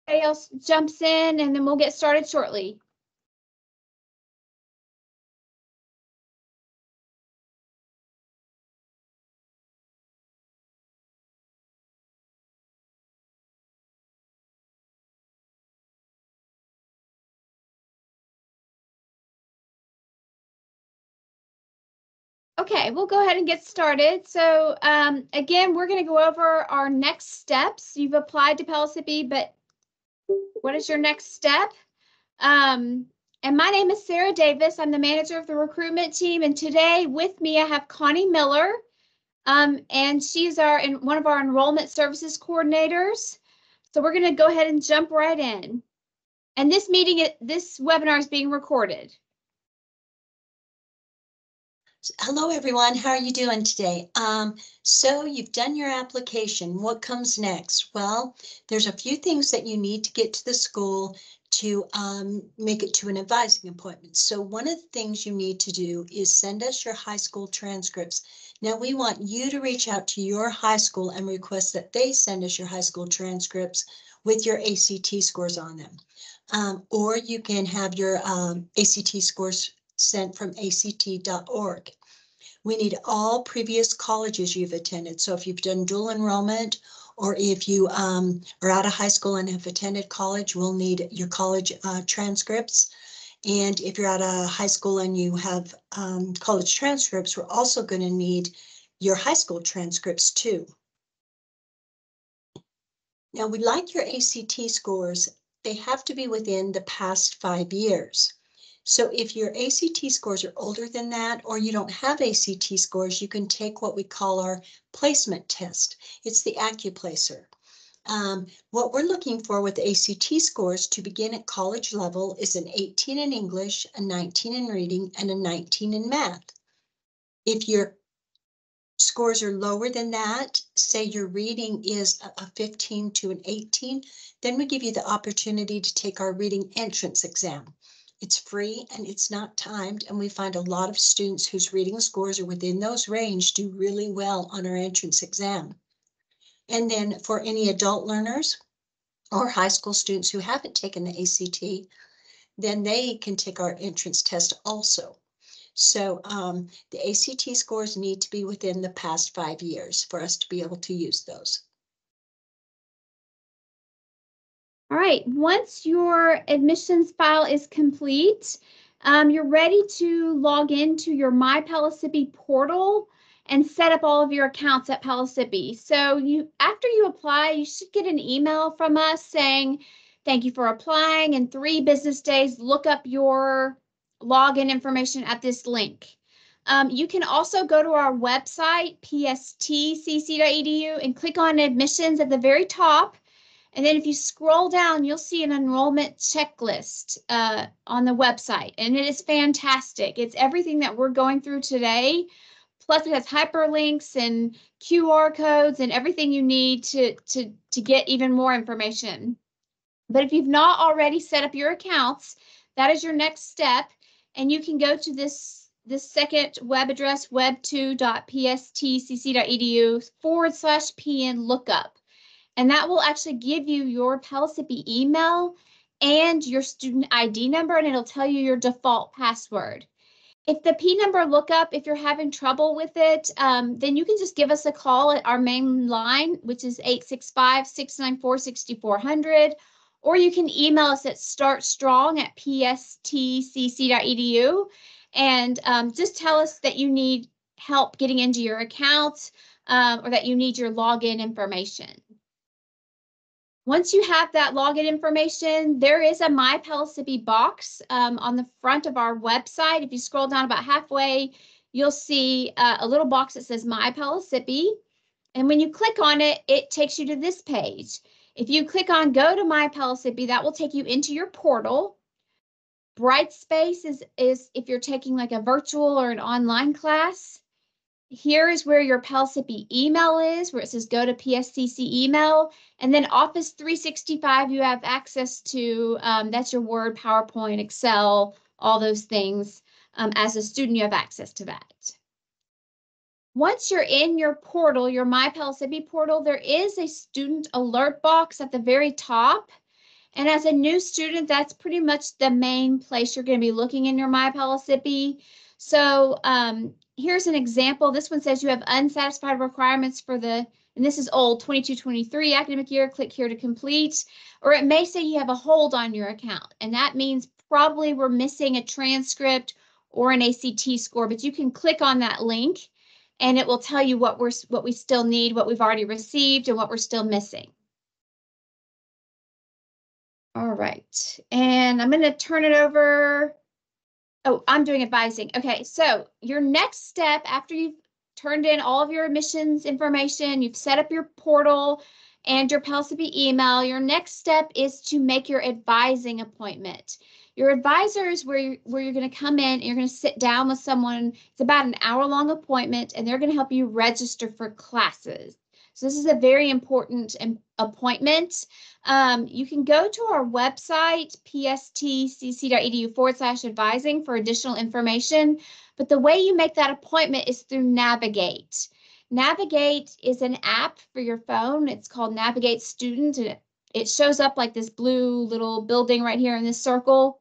else jumps in, and then we'll get started shortly. Okay, we'll go ahead and get started. So again, we're going to go over our next steps. You've applied to Pellissippi, but what is your next step? And my name is Sarah Davis. I'm the manager of the recruitment team. And today with me, I have Connie Miller. And she's one of our enrollment services coordinators. So we're going to go ahead and jump right in. And this webinar is being recorded. Hello, everyone. How are you doing today? So you've done your application. What comes next? Well, there's a few things that you need to get to the school to make it to an advising appointment. So one of the things you need to do is send us your high school transcripts. Now we want you to reach out to your high school and request that they send us your high school transcripts with your ACT scores on them. Or you can have your ACT scores sent from ACT.org. We need all previous colleges you've attended. So if you've done dual enrollment, or if you are out of high school and have attended college, we'll need your college transcripts. And if you're out of high school and you have college transcripts, we're also going to need your high school transcripts too. Now, we like your ACT scores. They have to be within the past 5 years. So if your ACT scores are older than that, or you don't have ACT scores, you can take what we call our placement test. It's the AccuPlacer. What we're looking for with ACT scores to begin at college level is an 18 in English, a 19 in reading, and a 19 in math. If your scores are lower than that, say your reading is a 15 to an 18, then we give you the opportunity to take our reading entrance exam. It's free and it's not timed, and we find a lot of students whose reading scores are within those range do really well on our entrance exam. And then for any adult learners or high school students who haven't taken the ACT, then they can take our entrance test also. So the ACT scores need to be within the past 5 years for us to be able to use those. All right, once your admissions file is complete, you're ready to log into your My Pellissippi portal and set up all of your accounts at Pellissippi. So after you apply, you should get an email from us saying, thank you for applying. In 3 business days, look up your login information at this link. You can also go to our website, pstcc.edu, and click on admissions at the very top. And then if you scroll down, you'll see an enrollment checklist on the website, and it is fantastic. It's everything that we're going through today. Plus, it has hyperlinks and QR codes and everything you need to get even more information. But if you've not already set up your accounts, that is your next step, and you can go to this second web address, web2.pstcc.edu/PN lookup. And that will actually give you your Pellissippi email and your student ID number, and it'll tell you your default password. If the P number lookup, if you're having trouble with it, then you can just give us a call at our main line, which is 865-694-6400, or you can email us at startstrong@pstcc.edu, and just tell us that you need help getting into your account or that you need your login information. Once you have that login information, there is a My Pellissippi box on the front of our website. If you scroll down about halfway, you'll see a little box that says My Pellissippi. And when you click on it, it takes you to this page. If you click on Go to My Pellissippi, that will take you into your portal. Brightspace is if you're taking like a virtual or an online class. Here is where your Pellissippi email is, where it says go to PSCC email. And then Office 365 you have access to, that's your Word, PowerPoint, Excel, all those things. As a student, you have access to that. Once you're in your portal, your My Pellissippi portal, there is a student alert box at the very top. And as a new student, that's pretty much the main place you're going to be looking in your My Pellissippi. So here's an example. This one says you have unsatisfied requirements for the, and this is old, 22-23 academic year. Click here to complete. Or it may say you have a hold on your account, and that means probably we're missing a transcript or an ACT score, but you can click on that link and it will tell you what we still need, what we've already received, and what we're still missing. All right, and I'm going to turn it over. Oh, I'm doing advising. Okay, so your next step after you've turned in all of your admissions information, you've set up your portal and your Pellissippi email, your next step is to make your advising appointment. Your advisor is where you're going to come in and you're going to sit down with someone. It's about an hour-long appointment, and they're going to help you register for classes. So this is a very important appointment. You can go to our website, pstcc.edu/advising for additional information. But the way you make that appointment is through Navigate. Navigate is an app for your phone. It's called Navigate Student, and it shows up like this blue little building right here in this circle.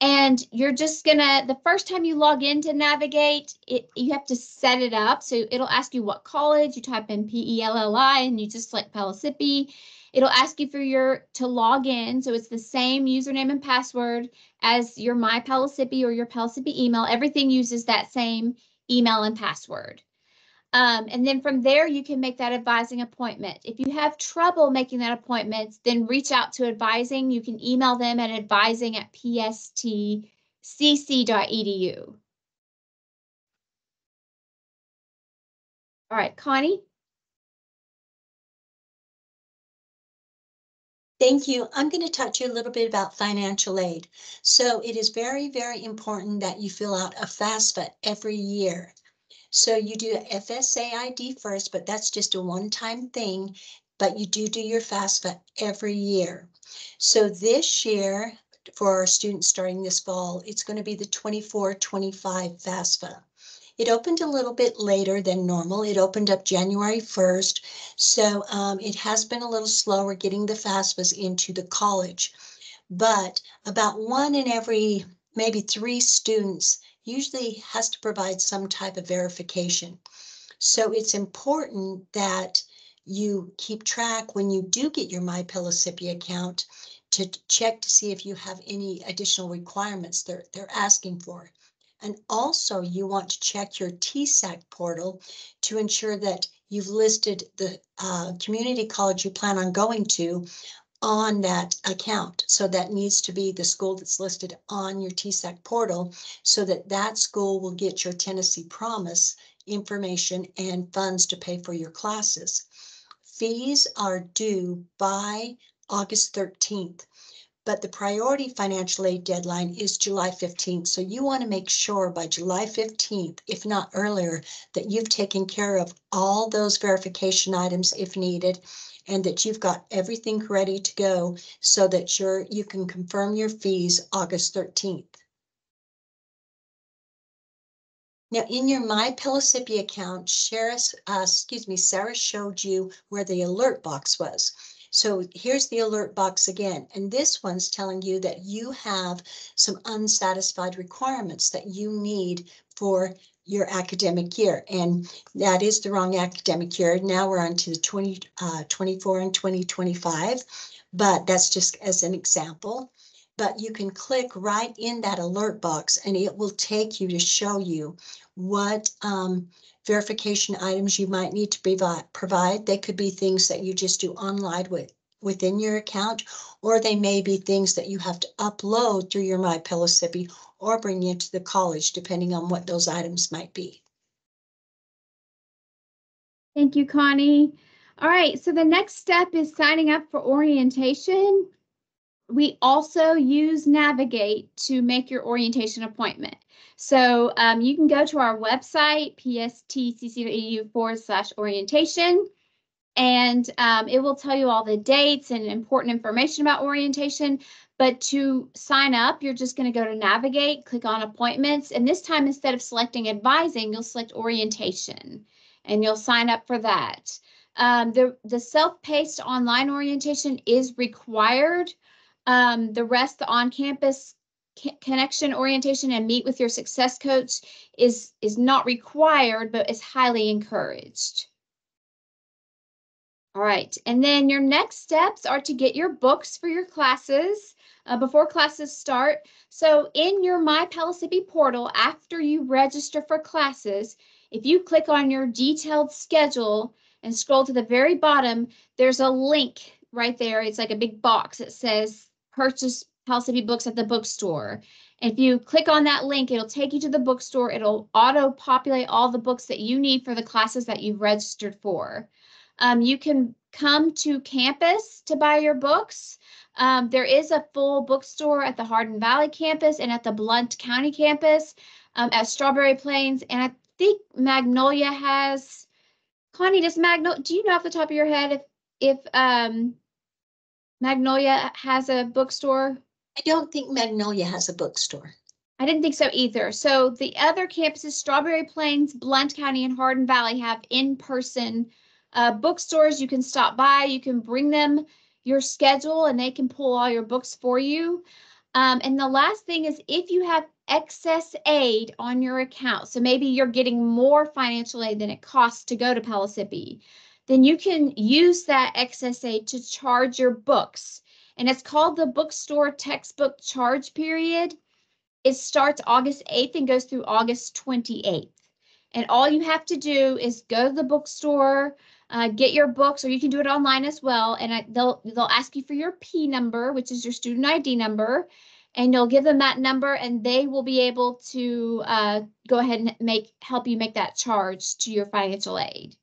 And you're just gonna, the first time you log into Navigate, you have to set it up. So it'll ask you what college, you type in PELLI and you just select Pellissippi. It'll ask you to log in. So it's the same username and password as your My Pellissippi or your Pellissippi email. Everything uses that same email and password. And then from there, you can make that advising appointment. If you have trouble making that appointment, then reach out to advising. You can email them at advising@pstcc.edu. All right, Connie. Thank you. I'm going to talk to you a little bit about financial aid. So it is very, very important that you fill out a FAFSA every year. So you do a FSA ID first, but that's just a one-time thing, but you do your FAFSA every year. So this year, for our students starting this fall, it's going to be the 24-25 FAFSA. It opened a little bit later than normal. It opened up January 1st. So it has been a little slower getting the FAFSAs into the college, but about 1 in every maybe 3 students usually has to provide some type of verification. So it's important that you keep track when you do get your My Pellissippi account to check to see if you have any additional requirements they're asking for. And also you want to check your TSAC portal to ensure that you've listed the community college you plan on going to on that account. So that needs to be the school that's listed on your TSAC portal so that that school will get your Tennessee Promise information and funds to pay for your classes. Fees are due by August 13th, but the priority financial aid deadline is July 15th. So you want to make sure by July 15th, if not earlier, that you've taken care of all those verification items if needed, and that you've got everything ready to go so that you can confirm your fees August 13th. Now in your My Pellissippi account, Sarah showed you where the alert box was. So here's the alert box again, and this one's telling you that you have some unsatisfied requirements that you need for your academic year, and that is the wrong academic year. Now we're on to the 2024 and 2025, but that's just as an example. But you can click right in that alert box and it will take you to show you what verification items you might need to provide. They could be things that you just do online within your account, or they may be things that you have to upload through your My Pellissippi or bring into the college, depending on what those items might be. Thank you, Connie. All right, so the next step is signing up for orientation. We also use Navigate to make your orientation appointment. So you can go to our website, pstcc.edu/orientation, and it will tell you all the dates and important information about orientation. But to sign up, you're just going to go to Navigate, click on appointments, and this time instead of selecting advising, you'll select orientation, and you'll sign up for that. The self-paced online orientation is required. The rest, the on-campus connection orientation and meet with your success coach is not required, but is highly encouraged. All right, and then your next steps are to get your books for your classes before classes start. So in your My Pellissippi portal, after you register for classes, if you click on your detailed schedule and scroll to the very bottom, there's a link right there. It's like a big box that says purchase Pellissippi books at the bookstore. And if you click on that link, it'll take you to the bookstore. It'll auto-populate all the books that you need for the classes that you've registered for. You can come to campus to buy your books. There is a full bookstore at the Hardin Valley campus and at the Blount County campus, at Strawberry Plains, and I think Magnolia has. Connie, do you know off the top of your head if Magnolia has a bookstore? I don't think Magnolia has a bookstore. I didn't think so either. So the other campuses, Strawberry Plains, Blount County, and Hardin Valley, have in-person bookstores. You can stop by, you can bring them your schedule, and they can pull all your books for you. And the last thing is, if you have excess aid on your account, so maybe you're getting more financial aid than it costs to go to Pellissippi, then you can use that excess aid to charge your books. And it's called the bookstore textbook charge period. It starts August 8th and goes through August 28th. And all you have to do is go to the bookstore, get your books, or you can do it online as well. And they'll ask you for your P number, which is your student ID number, and you'll give them that number, and they will be able to go ahead and help you make that charge to your financial aid.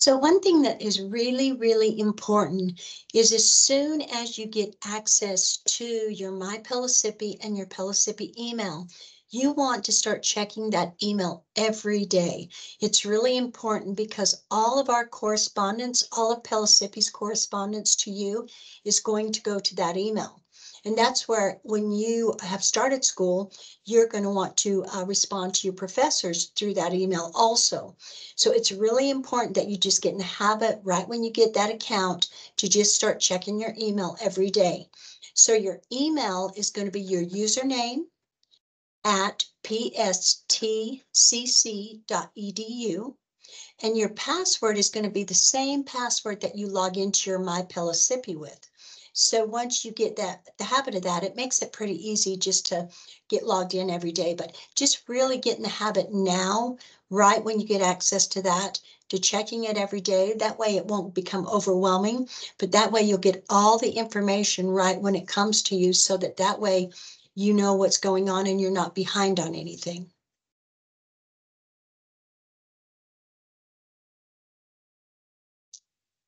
So one thing that is really, really important is as soon as you get access to your My Pellissippi and your Pellissippi email, you want to start checking that email every day. It's really important because all of our correspondence, all of Pellissippi's correspondence to you is going to go to that email. And that's where, when you have started school, you're going to want to respond to your professors through that email also. So it's really important that you just get in the habit right when you get that account to just start checking your email every day. So your email is going to be your username at pstcc.edu. And your password is going to be the same password that you log into your My Pellissippi with. So once you get the habit of that, it makes it pretty easy just to get logged in every day. But just really get in the habit now, right when you get access to that, to checking it every day. That way it won't become overwhelming, but that way you'll get all the information right when it comes to you, so that way you know what's going on and you're not behind on anything.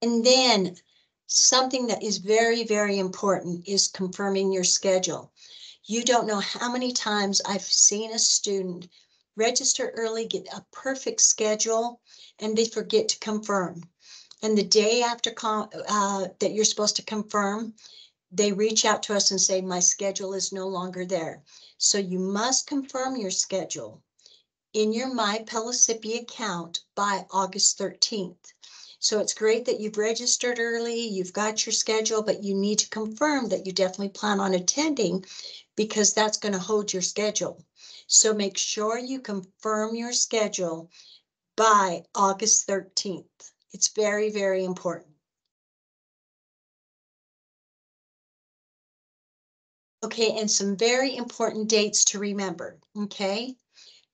And then something that is very, very important is confirming your schedule. You don't know how many times I've seen a student register early, get a perfect schedule, and they forget to confirm. And the day after that you're supposed to confirm, they reach out to us and say, my schedule is no longer there. So you must confirm your schedule in your My Pellissippi account by August 13th. So it's great that you've registered early, you've got your schedule, but you need to confirm that you definitely plan on attending, because that's going to hold your schedule. So make sure you confirm your schedule by August 13th. It's very, very important. Okay, and some very important dates to remember, okay?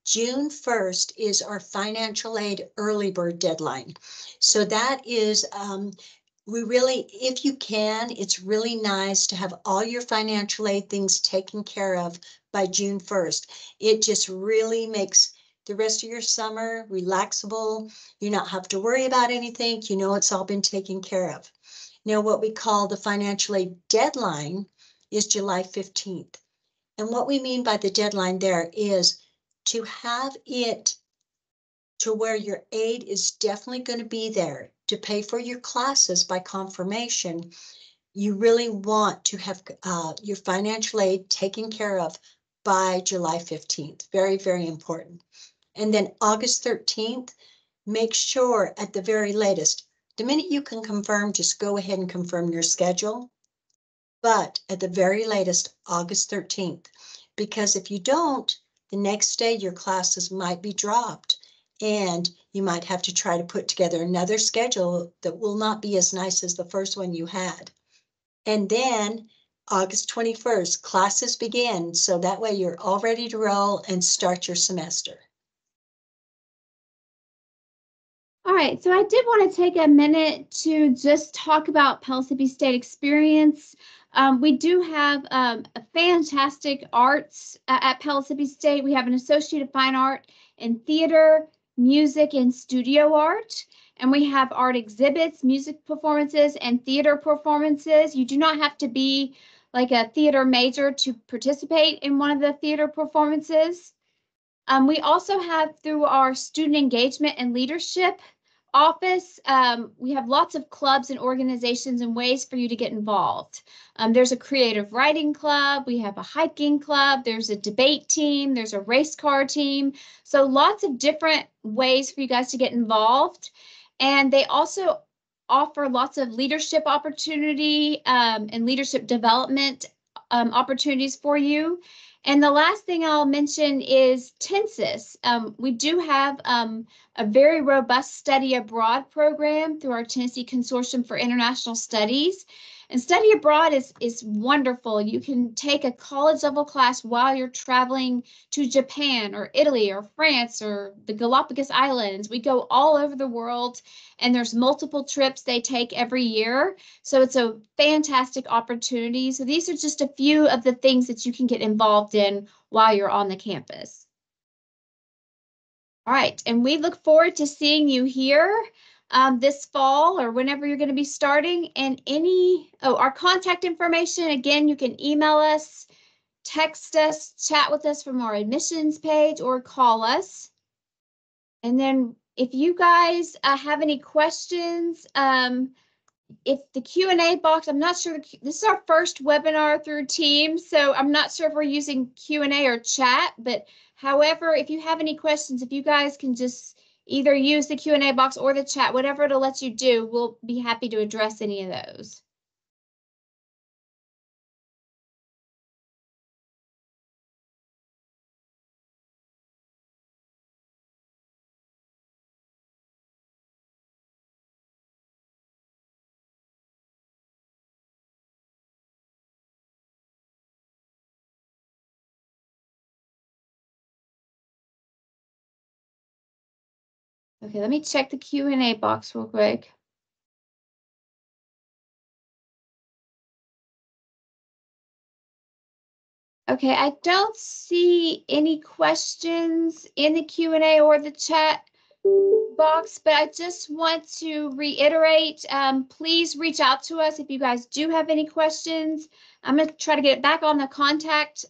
June 1st is our financial aid early bird deadline. So that is, if you can, it's really nice to have all your financial aid things taken care of by June 1st. It just really makes the rest of your summer relaxable. You not have to worry about anything. You know it's all been taken care of. Now, what we call the financial aid deadline is July 15th. And what we mean by the deadline there is to have it to where your aid is definitely going to be there to pay for your classes by confirmation. You really want to have your financial aid taken care of by July 15th. Very, very important. And then August 13th, make sure at the very latest, the minute you can confirm, just go ahead and confirm your schedule. But at the very latest, August 13th, because if you don't, the next day your classes might be dropped and you might have to try to put together another schedule that will not be as nice as the first one you had. And then August 21st, classes begin. So that way you're all ready to roll and start your semester. All right, so I did want to take a minute to just talk about Pellissippi State Experience. We do have a fantastic arts at Pellissippi State. We have an Associate of Fine Art in theater, music, and studio art. And we have art exhibits, music performances, and theater performances. You do not have to be like a theater major to participate in one of the theater performances. We also have, through our student engagement and leadership office, we have lots of clubs and organizations and ways for you to get involved. There's a creative writing club, we have a hiking club, there's a debate team, there's a race car team. So lots of different ways for you guys to get involved. And they also offer lots of leadership opportunity and leadership development opportunities for you. And the last thing I'll mention is Tensis. We do have a very robust study abroad program through our Tennessee Consortium for International Studies. And study abroad is wonderful. You can take a college level class while you're traveling to Japan or Italy or France or the Galapagos Islands. We go all over the world and there's multiple trips they take every year. So it's a fantastic opportunity. So these are just a few of the things that you can get involved in while you're on the campus. All right, and we look forward to seeing you here this fall or whenever you're going to be starting. And our contact information, again, you can email us, text us, chat with us from our admissions page, or call us. And then if you guys have any questions, if the Q&A box, I'm not sure, this is our first webinar through Teams, so I'm not sure if we're using Q&A or chat, but however, if you have any questions, if you guys can just either use the Q&A box or the chat, whatever it'll let you do, we'll be happy to address any of those. Okay, let me check the Q&A box real quick. Okay, I don't see any questions in the Q&A or the chat box, but I just want to reiterate, please reach out to us if you guys do have any questions. I'm going to try to get it back on the contact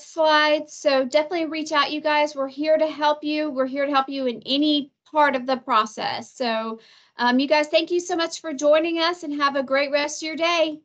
slides. So definitely reach out, you guys. We're here to help you. We're here to help you in any part of the process. So you guys, thank you so much for joining us and have a great rest of your day.